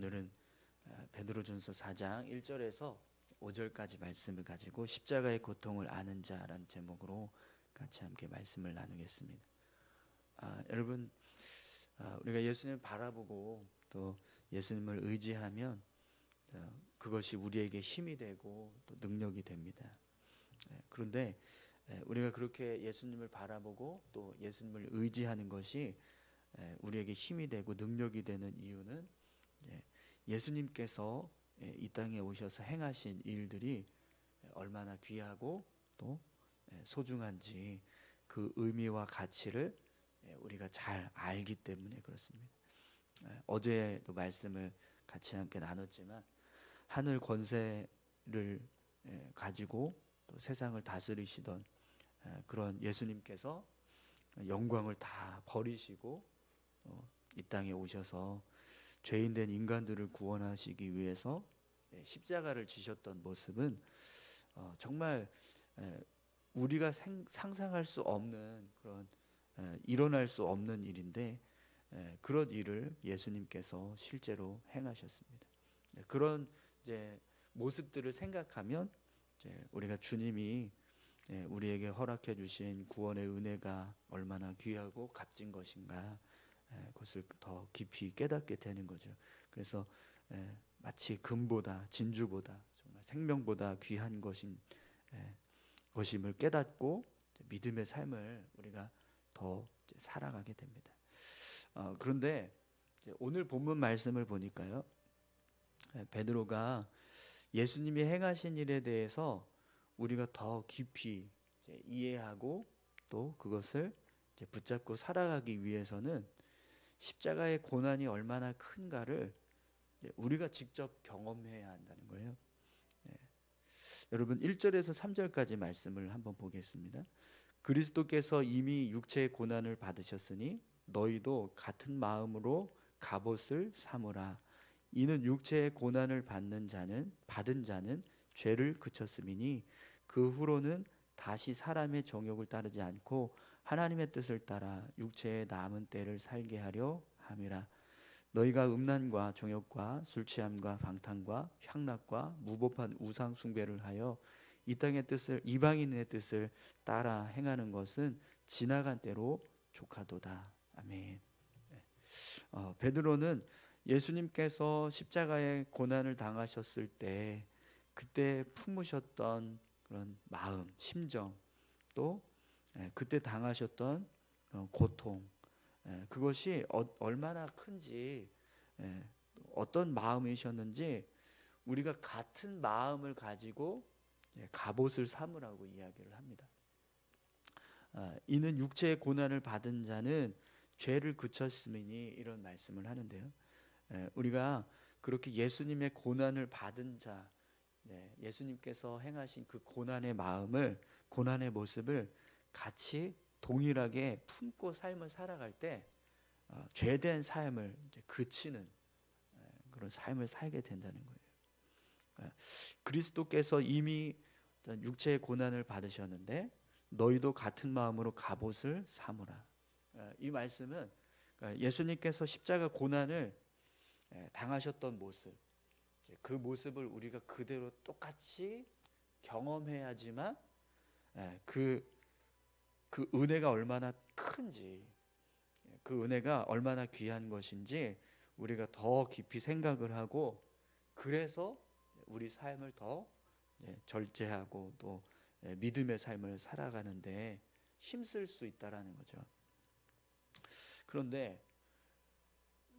오늘은 베드로전서 4장 1절에서 5절까지 말씀을 가지고 십자가의 고통을 아는 자라는 제목으로 같이 함께 말씀을 나누겠습니다. 여러분, 우리가 예수님을 바라보고 또 예수님을 의지하면 그것이 우리에게 힘이 되고 또 능력이 됩니다. 그런데 우리가 그렇게 예수님을 바라보고 또 예수님을 의지하는 것이 우리에게 힘이 되고 능력이 되는 이유는 예수님께서 이 땅에 오셔서 행하신 일들이 얼마나 귀하고 또 소중한지 그 의미와 가치를 우리가 잘 알기 때문에 그렇습니다. 어제도 말씀을 같이 함께 나눴지만 하늘 권세를 가지고 또 세상을 다스리시던 그런 예수님께서 영광을 다 버리시고 이 땅에 오셔서 죄인된 인간들을 구원하시기 위해서 십자가를 지셨던 모습은 정말 우리가 상상할 수 없는 그런 일어날 수 없는 일인데 그런 일을 예수님께서 실제로 행하셨습니다. 그런 이제 모습들을 생각하면 이제 우리가 주님이 우리에게 허락해 주신 구원의 은혜가 얼마나 귀하고 값진 것인가 그것을 더 깊이 깨닫게 되는 거죠. 그래서 마치 금보다 진주보다 정말 생명보다 귀한 것임을 깨닫고 믿음의 삶을 우리가 더 살아가게 됩니다. 그런데 오늘 본문 말씀을 보니까요, 베드로가 예수님이 행하신 일에 대해서 우리가 더 깊이 이해하고 또 그것을 붙잡고 살아가기 위해서는 십자가의 고난이 얼마나 큰가를 우리가 직접 경험해야 한다는 거예요. 여러분 1절에서 3절까지 말씀을 한번 보겠습니다. 그리스도께서 이미 육체의 고난을 받으셨으니 너희도 같은 마음으로 갑옷을 삼으라. 이는 육체의 고난을 받은 자는 죄를 그쳤음이니 그 후로는 다시 사람의 정욕을 따르지 않고 하나님의 뜻을 따라 육체의 남은 때를 살게 하려 함이라. 너희가 음란과 정욕과 술취함과 방탕과 향락과 무법한 우상 숭배를 하여 이 땅의 뜻을 이방인의 뜻을 따라 행하는 것은 지나간 때로 족하도다. 아멘. 베드로는 예수님께서 십자가의 고난을 당하셨을 때 그때 품으셨던 그런 마음, 심정, 또 그때 당하셨던 고통, 그것이 얼마나 큰지, 어떤 마음이셨는지 우리가 같은 마음을 가지고 갑옷을 삼으라고 이야기를 합니다. 이는 육체의 고난을 받은 자는 죄를 그쳤음이니 이런 말씀을 하는데요. 우리가 그렇게 예수님의 고난을 받은 자, 예수님께서 행하신 그 고난의 마음을, 고난의 모습을 같이 동일하게 품고 삶을 살아갈 때 죄된 삶을 이제 그치는 그런 삶을 살게 된다는 거예요. 그리스도께서 이미 육체의 고난을 받으셨는데 너희도 같은 마음으로 갑옷을 삼으라. 이 말씀은 예수님께서 십자가 고난을 당하셨던 모습, 그 모습을 우리가 그대로 똑같이 경험해야지만 그 은혜가 얼마나 큰지, 그 은혜가 얼마나 귀한 것인지 우리가 더 깊이 생각을 하고, 그래서 우리 삶을 더 절제하고 또 믿음의 삶을 살아가는데 힘쓸 수 있다라는 거죠. 그런데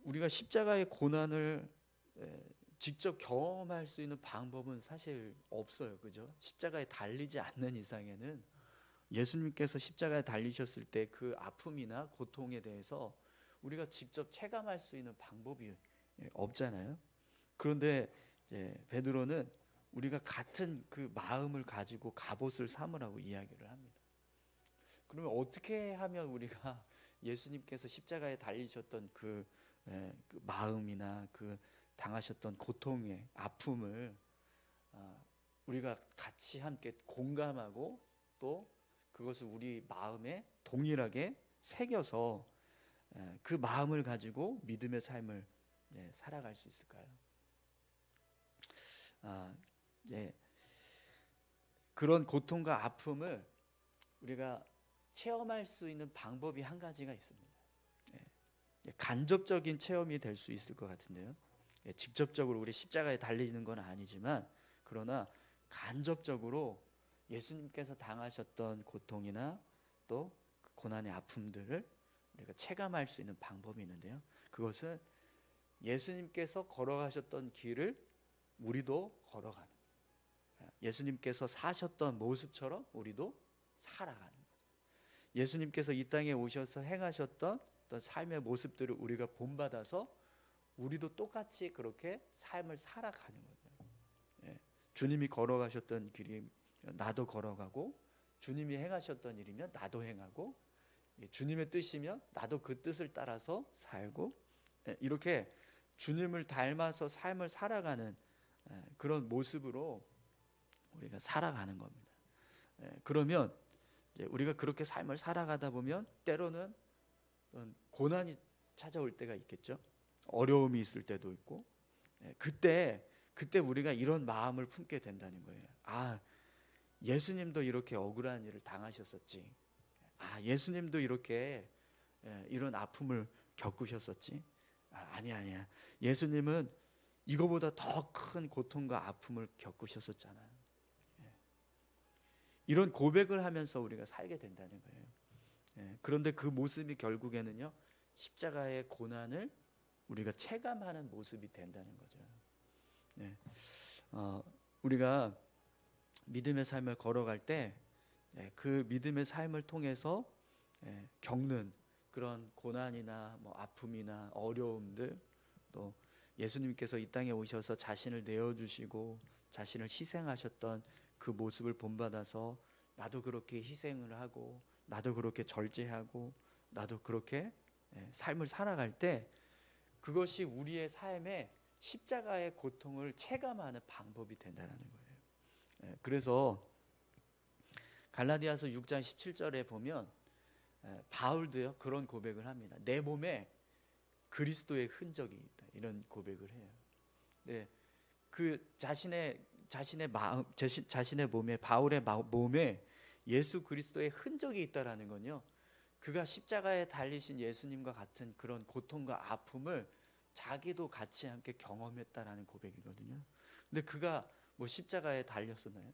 우리가 십자가의 고난을 직접 경험할 수 있는 방법은 사실 없어요. 그죠? 십자가에 달리지 않는 이상에는 예수님께서 십자가에 달리셨을 때 그 아픔이나 고통에 대해서 우리가 직접 체감할 수 있는 방법이 없잖아요. 그런데 베드로는 우리가 같은 그 마음을 가지고 갑옷을 삼으라고 이야기를 합니다. 그러면 어떻게 하면 우리가 예수님께서 십자가에 달리셨던 그 마음이나 그 당하셨던 고통의 아픔을 우리가 같이 함께 공감하고 또 그것을 우리 마음에 동일하게 새겨서 그 마음을 가지고 믿음의 삶을 살아갈 수 있을까요? 예, 그런 고통과 아픔을 우리가 체험할 수 있는 방법이 한 가지가 있습니다. 간접적인 체험이 될 수 있을 것 같은데요. 직접적으로 우리 십자가에 달리는 건 아니지만, 그러나 간접적으로 예수님께서 당하셨던 고통이나 또 고난의 아픔들을 우리가 체감할 수 있는 방법이 있는데요. 그것은 예수님께서 걸어가셨던 길을 우리도 걸어가는 거예요. 예수님께서 사셨던 모습처럼 우리도 살아가는 거예요. 예수님께서 이 땅에 오셔서 행하셨던 어떤 삶의 모습들을 우리가 본받아서 우리도 똑같이 그렇게 삶을 살아가는 거죠. 주님이 걸어가셨던 길이 나도 걸어가고, 주님이 행하셨던 일이면 나도 행하고, 주님의 뜻이면 나도 그 뜻을 따라서 살고, 이렇게 주님을 닮아서 삶을 살아가는 그런 모습으로 우리가 살아가는 겁니다. 그러면 우리가 그렇게 삶을 살아가다 보면 때로는 고난이 찾아올 때가 있겠죠. 어려움이 있을 때도 있고, 그때 우리가 이런 마음을 품게 된다는 거예요. 예수님도 이렇게 억울한 일을 당하셨었지. 예수님도 이렇게 이런 아픔을 겪으셨었지. 아니야. 예수님은 이거보다 더 큰 고통과 아픔을 겪으셨었잖아. 이런 고백을 하면서 우리가 살게 된다는 거예요. 그런데 그 모습이 결국에는요, 십자가의 고난을 우리가 체감하는 모습이 된다는 거죠. 우리가 믿음의 삶을 걸어갈 때 그 믿음의 삶을 통해서 겪는 그런 고난이나 아픔이나 어려움들, 또 예수님께서 이 땅에 오셔서 자신을 내어주시고 자신을 희생하셨던 그 모습을 본받아서 나도 그렇게 희생을 하고, 나도 그렇게 절제하고, 나도 그렇게 삶을 살아갈 때 그것이 우리의 삶에 십자가의 고통을 체감하는 방법이 된다는 거예요. 그래서 갈라디아서 6장 17절에 보면 바울도요 그런 고백을 합니다. 내 몸에 그리스도의 흔적이 있다, 이런 고백을 해요. 그 자신의 마음, 자신의 몸에, 바울의 몸에 예수 그리스도의 흔적이 있다라는 건요, 그가 십자가에 달리신 예수님과 같은 그런 고통과 아픔을 자기도 같이 함께 경험했다라는 고백이거든요. 근데 그가 십자가에 달렸었나요?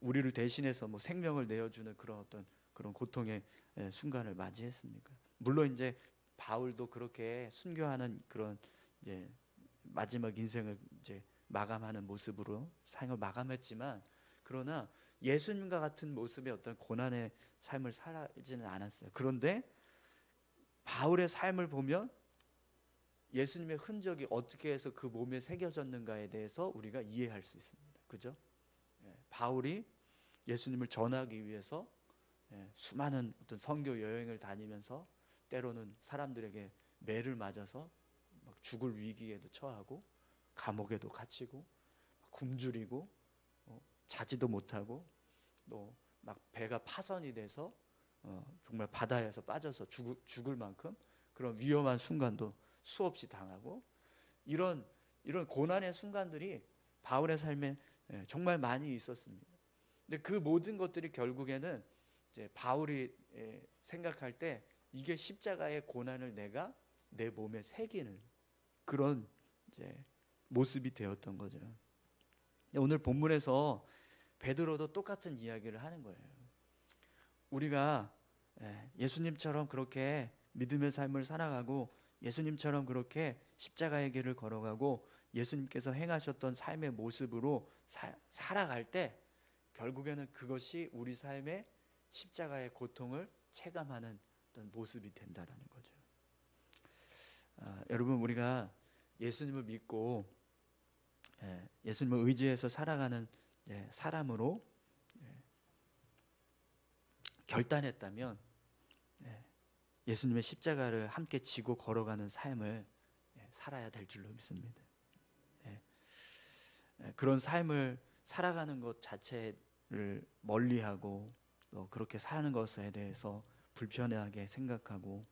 우리를 대신해서 생명을 내어주는 그런 고통의 순간을 맞이했습니까? 물론 이제 바울도 그렇게 순교하는 그런 이제 마지막 인생을 이제 마감하는 모습으로 삶을 마감했지만, 그러나 예수님과 같은 모습의 어떤 고난의 삶을 살지는 않았어요. 그런데 바울의 삶을 보면 예수님의 흔적이 어떻게 해서 그 몸에 새겨졌는가에 대해서 우리가 이해할 수 있습니다. 그죠? 바울이 예수님을 전하기 위해서 수많은 어떤 선교 여행을 다니면서 때로는 사람들에게 매를 맞아서 막 죽을 위기에도 처하고, 감옥에도 갇히고, 굶주리고, 자지도 못하고, 또 막 배가 파선이 돼서 정말 바다에서 빠져서 죽을 만큼 그런 위험한 순간도 수없이 당하고, 이런 고난의 순간들이 바울의 삶에 정말 많이 있었습니다. 근데 그 모든 것들이 결국에는 이제 바울이 생각할 때 이게 십자가의 고난을 내가 내 몸에 새기는 그런 이제 모습이 되었던 거죠. 오늘 본문에서 베드로도 똑같은 이야기를 하는 거예요. 우리가 예수님처럼 그렇게 믿음의 삶을 살아가고, 예수님처럼 그렇게 십자가의 길을 걸어가고, 예수님께서 행하셨던 삶의 모습으로 살아갈 때 결국에는 그것이 우리 삶의 십자가의 고통을 체감하는 어떤 모습이 된다라는 거죠. 여러분, 우리가 예수님을 믿고 예수님을 의지해서 살아가는 사람으로 결단했다면 예수님의 십자가를 함께 지고 걸어가는 삶을 살아야 될 줄로 믿습니다. 그런 삶을 살아가는 것 자체를 멀리하고, 또 그렇게 사는 것에 대해서 불편하게 생각하고,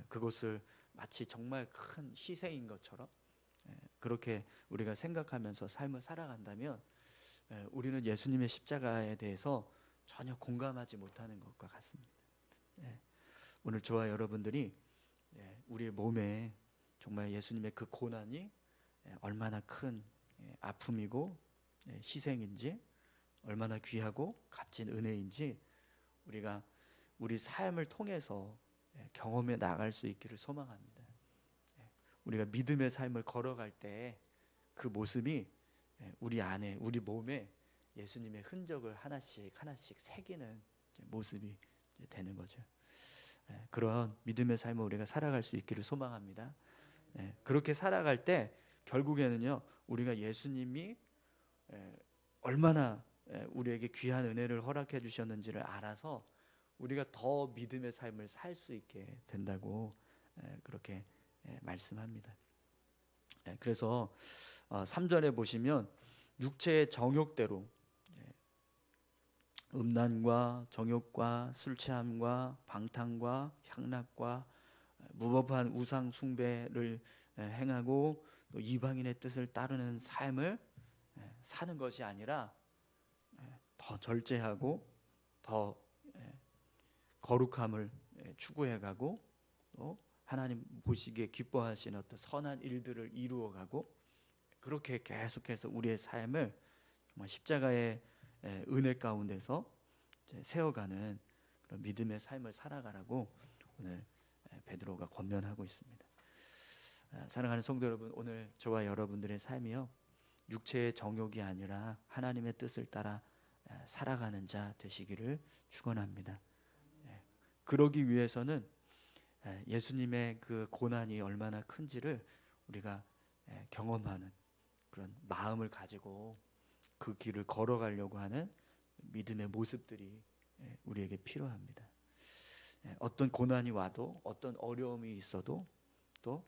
그것을 마치 정말 큰 희생인 것처럼 그렇게 우리가 생각하면서 삶을 살아간다면 우리는 예수님의 십자가에 대해서 전혀 공감하지 못하는 것과 같습니다. 오늘 저와 여러분들이 우리의 몸에 정말 예수님의 그 고난이 얼마나 큰 아픔이고 희생인지, 얼마나 귀하고 값진 은혜인지 우리가 우리 삶을 통해서 경험해 나갈 수 있기를 소망합니다. 우리가 믿음의 삶을 걸어갈 때 그 모습이 우리 안에, 우리 몸에 예수님의 흔적을 하나씩 하나씩 새기는 모습이 되는 거죠. 그런 믿음의 삶을 우리가 살아갈 수 있기를 소망합니다. 그렇게 살아갈 때 결국에는요, 우리가 예수님이 얼마나 우리에게 귀한 은혜를 허락해 주셨는지를 알아서 우리가 더 믿음의 삶을 살 수 있게 된다고 그렇게 말씀합니다. 그래서 3절에 보시면 육체의 정욕대로 음란과 정욕과 술 취함과 방탕과 향락과 무법한 우상 숭배를 행하고 또 이방인의 뜻을 따르는 삶을 사는 것이 아니라 더 절제하고 더 거룩함을 추구해가고 또 하나님 보시기에 기뻐하시는 어떤 선한 일들을 이루어가고 그렇게 계속해서 우리의 삶을 정말 십자가의 은혜 가운데서 세워가는 그런 믿음의 삶을 살아가라고 오늘 베드로가 권면하고 있습니다. 사랑하는 성도 여러분, 오늘 저와 여러분들의 삶이요, 육체의 정욕이 아니라 하나님의 뜻을 따라 살아가는 자 되시기를 축원합니다. 그러기 위해서는 예수님의 그 고난이 얼마나 큰지를 우리가 경험하는 그런 마음을 가지고 그 길을 걸어가려고 하는 믿음의 모습들이 우리에게 필요합니다. 어떤 고난이 와도 어떤 어려움이 있어도 또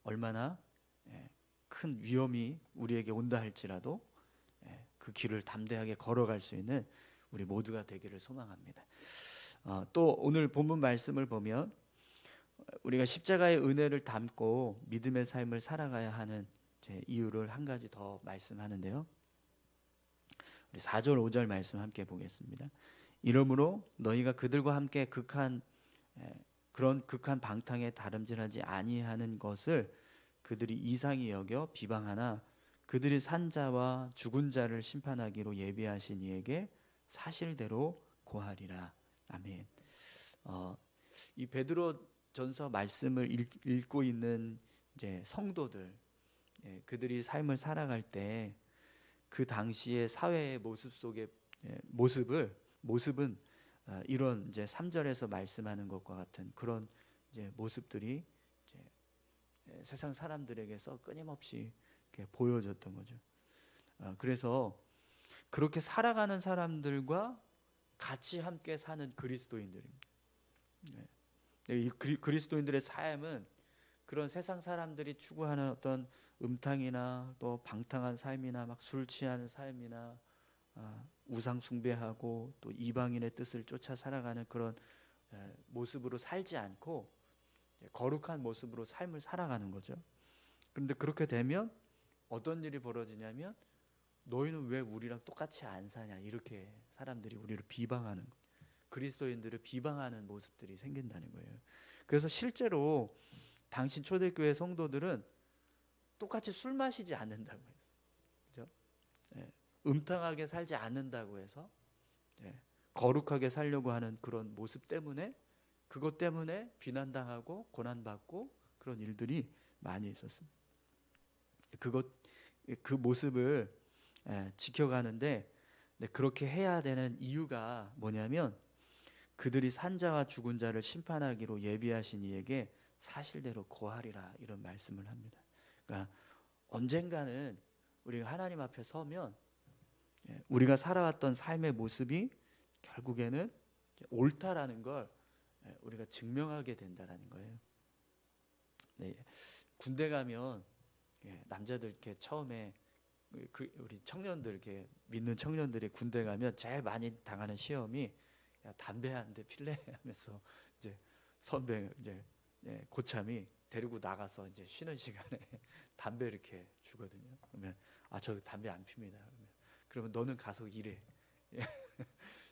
얼마나 큰 위험이 우리에게 온다 할지라도 그 길을 담대하게 걸어갈 수 있는 우리 모두가 되기를 소망합니다. 또 오늘 본문 말씀을 보면 우리가 십자가의 은혜를 담고 믿음의 삶을 살아가야 하는 이유를 한 가지 더 말씀하는데요. 우리 4절 5절 말씀 함께 보겠습니다. 이러므로 너희가 그들과 함께 그런 극한 방탕에 다름질하지 아니하는 것을 그들이 이상히 여겨 비방하나 그들이 산 자와 죽은 자를 심판하기로 예비하신 이에게 사실대로 고하리라. 아멘. 이 베드로 전서 말씀을 읽고 있는 이제 성도들, 그들이 삶을 살아갈 때 그 당시의 사회의 모습 속의 모습은 이런 이제 3절에서 말씀하는 것과 같은 그런 이제 모습들이 이제 세상 사람들에게서 끊임없이 이렇게 보여졌던 거죠. 그래서 그렇게 살아가는 사람들과 같이 함께 사는 그리스도인들입니다. 이 그리스도인들의 삶은 그런 세상 사람들이 추구하는 어떤 음탕이나 또 방탕한 삶이나 막 술 취하는 삶이나 우상 숭배하고 또 이방인의 뜻을 쫓아 살아가는 그런 모습으로 살지 않고 거룩한 모습으로 삶을 살아가는 거죠. 그런데 그렇게 되면 어떤 일이 벌어지냐면 너희는 왜 우리랑 똑같이 안 사냐, 이렇게 사람들이 우리를 비방하는 거예요. 그리스도인들을 비방하는 모습들이 생긴다는 거예요. 그래서 실제로 당신 초대교회 성도들은 똑같이 술 마시지 않는다고 해서, 그죠? 음탕하게 살지 않는다고 해서 거룩하게 살려고 하는 그런 모습 때문에, 그것 때문에 비난당하고 고난받고 그런 일들이 많이 있었습니다. 그 모습을 지켜가는데 그렇게 해야 되는 이유가 뭐냐면 그들이 산 자와 죽은 자를 심판하기로 예비하신 이에게 사실대로 고하리라, 이런 말씀을 합니다. 그러니까 언젠가는 우리가 하나님 앞에 서면 우리가 살아왔던 삶의 모습이 결국에는 옳다라는 걸 우리가 증명하게 된다라는 거예요. 군대 가면 남자들 이렇게 처음에 우리 청년들, 이렇게 믿는 청년들이 군대 가면 제일 많이 당하는 시험이 야, 담배 한 대 필래 하면서 이제 선배 이제 고참이 데리고 나가서 이제 쉬는 시간에 담배 이렇게 주거든요. 그러면 저 담배 안 핍니다. 그러면 너는 가서 일해.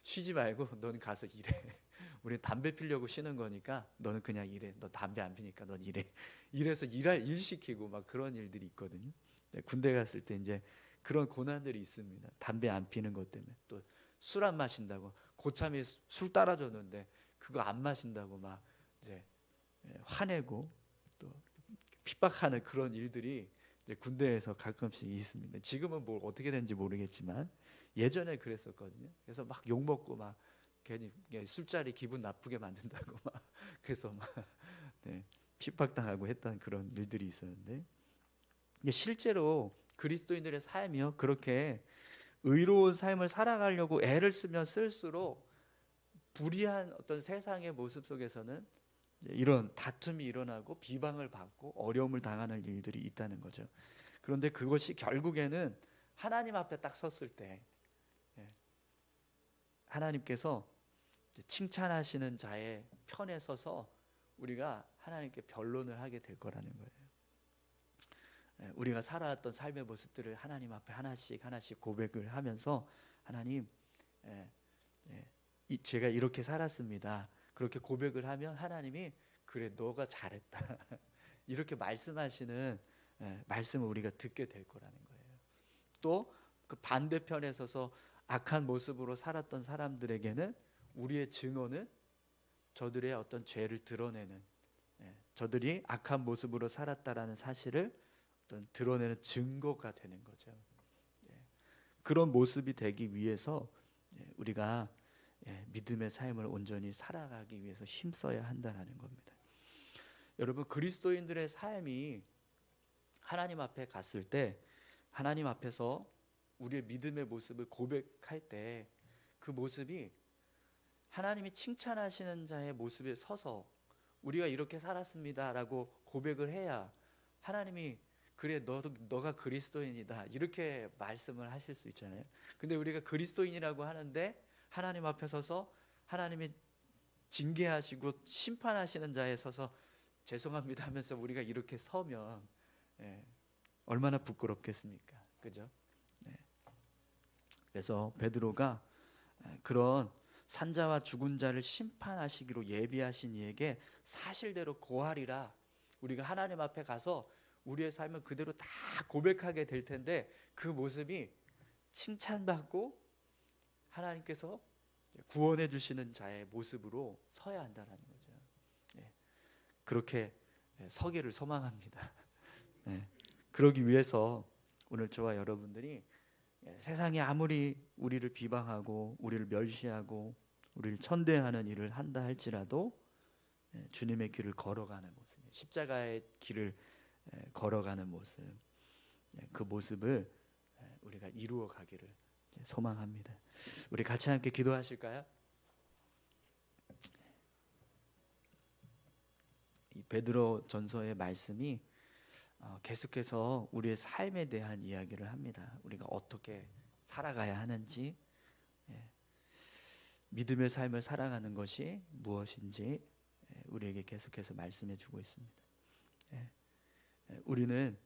쉬지 말고 너는 가서 일해. 우리 담배 피려고 쉬는 거니까 너는 그냥 일해. 너 담배 안 피니까 넌 일해. 이래서 일 시키고 막 그런 일들이 있거든요. 군대 갔을 때 이제 그런 고난들이 있습니다. 담배 안 피는 것 때문에 또 술 안 마신다고 고참이 술 따라줬는데 그거 안 마신다고 막 이제 화내고 또 핍박하는 그런 일들이 이제 군대에서 가끔씩 있습니다. 지금은 뭐 어떻게 되는지 모르겠지만 예전에 그랬었거든요. 그래서 막 욕 먹고 막 괜히 술자리 기분 나쁘게 만든다고 막 그래서 막 핍박당하고 했던 그런 일들이 있었는데 실제로 그리스도인들의 삶이요 그렇게 의로운 삶을 살아가려고 애를 쓰면 쓸수록 불의한 어떤 세상의 모습 속에서는 이런 다툼이 일어나고 비방을 받고 어려움을 당하는 일들이 있다는 거죠. 그런데 그것이 결국에는 하나님 앞에 딱 섰을 때 하나님께서 칭찬하시는 자의 편에 서서 우리가 하나님께 변론을 하게 될 거라는 거예요. 우리가 살아왔던 삶의 모습들을 하나님 앞에 하나씩 고백을 하면서 하나님 제가 이렇게 살았습니다. 그렇게 고백을 하면 하나님이 그래 너가 잘했다 이렇게 말씀하시는 말씀을 우리가 듣게 될 거라는 거예요. 또 그 반대편에 서서 악한 모습으로 살았던 사람들에게는 우리의 증언은 저들의 어떤 죄를 드러내는 저들이 악한 모습으로 살았다라는 사실을 어떤 드러내는 증거가 되는 거죠. 그런 모습이 되기 위해서 우리가 믿음의 삶을 온전히 살아가기 위해서 힘써야 한다는 겁니다. 여러분 그리스도인들의 삶이 하나님 앞에 갔을 때 하나님 앞에서 우리의 믿음의 모습을 고백할 때 그 모습이 하나님이 칭찬하시는 자의 모습에 서서 우리가 이렇게 살았습니다라고 고백을 해야 하나님이 그래 너가 그리스도인이다 이렇게 말씀을 하실 수 있잖아요. 근데 우리가 그리스도인이라고 하는데 하나님 앞에 서서 하나님이 징계하시고 심판하시는 자에 서서 죄송합니다 하면서 우리가 이렇게 서면 얼마나 부끄럽겠습니까? 그죠? 그래서 베드로가 그런 산자와 죽은 자를 심판하시기로 예비하신 이에게 사실대로 고하리라. 우리가 하나님 앞에 가서 우리의 삶을 그대로 다 고백하게 될 텐데 그 모습이 칭찬받고 하나님께서 구원해 주시는 자의 모습으로 서야 한다는 거죠. 그렇게 서기를 소망합니다. 그러기 위해서 오늘 저와 여러분들이 세상이 아무리 우리를 비방하고 우리를 멸시하고 우리를 천대하는 일을 한다 할지라도 주님의 길을 걸어가는 모습, 십자가의 길을 걸어가는 모습, 그 모습을 우리가 이루어 가기를 소망합니다. 우리 같이 함께 기도하실까요? 이 베드로 전서의 말씀이 계속해서 우리의 삶에 대한 이야기를 합니다. 우리가 어떻게 살아가야 하는지, 믿음의 삶을 살아가는 것이 무엇인지 우리에게 계속해서 말씀해 주고 있습니다. 우리는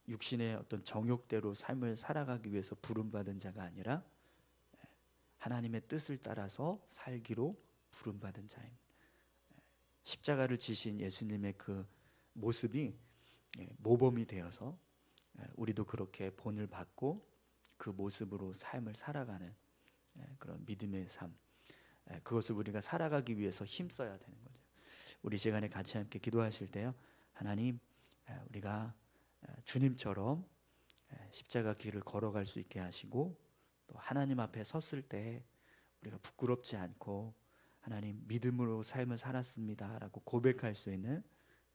육신의 어떤 정욕대로 삶을 살아가기 위해서 부름받은 자가 아니라 하나님의 뜻을 따라서 살기로 부름받은 자입니다. 십자가를 지신 예수님의 그 모습이 모범이 되어서 우리도 그렇게 본을 받고 그 모습으로 삶을 살아가는 그런 믿음의 삶, 그것을 우리가 살아가기 위해서 힘써야 되는 거죠. 우리 시간에 같이 함께 기도하실 때요, 하나님, 우리가 주님처럼 십자가 길을 걸어갈 수 있게 하시고 또 하나님 앞에 섰을 때 우리가 부끄럽지 않고 하나님 믿음으로 삶을 살았습니다라고 고백할 수 있는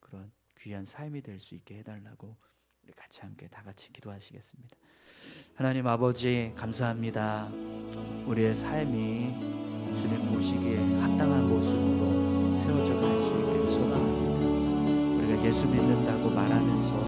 그런 귀한 삶이 될 수 있게 해달라고 우리 같이 함께 다 같이 기도하시겠습니다. 하나님 아버지 감사합니다. 우리의 삶이 주님 보시기에 합당한 모습으로 세워져 갈 수 있기를 소망합니다. 우리가 예수 믿는다고 말하면서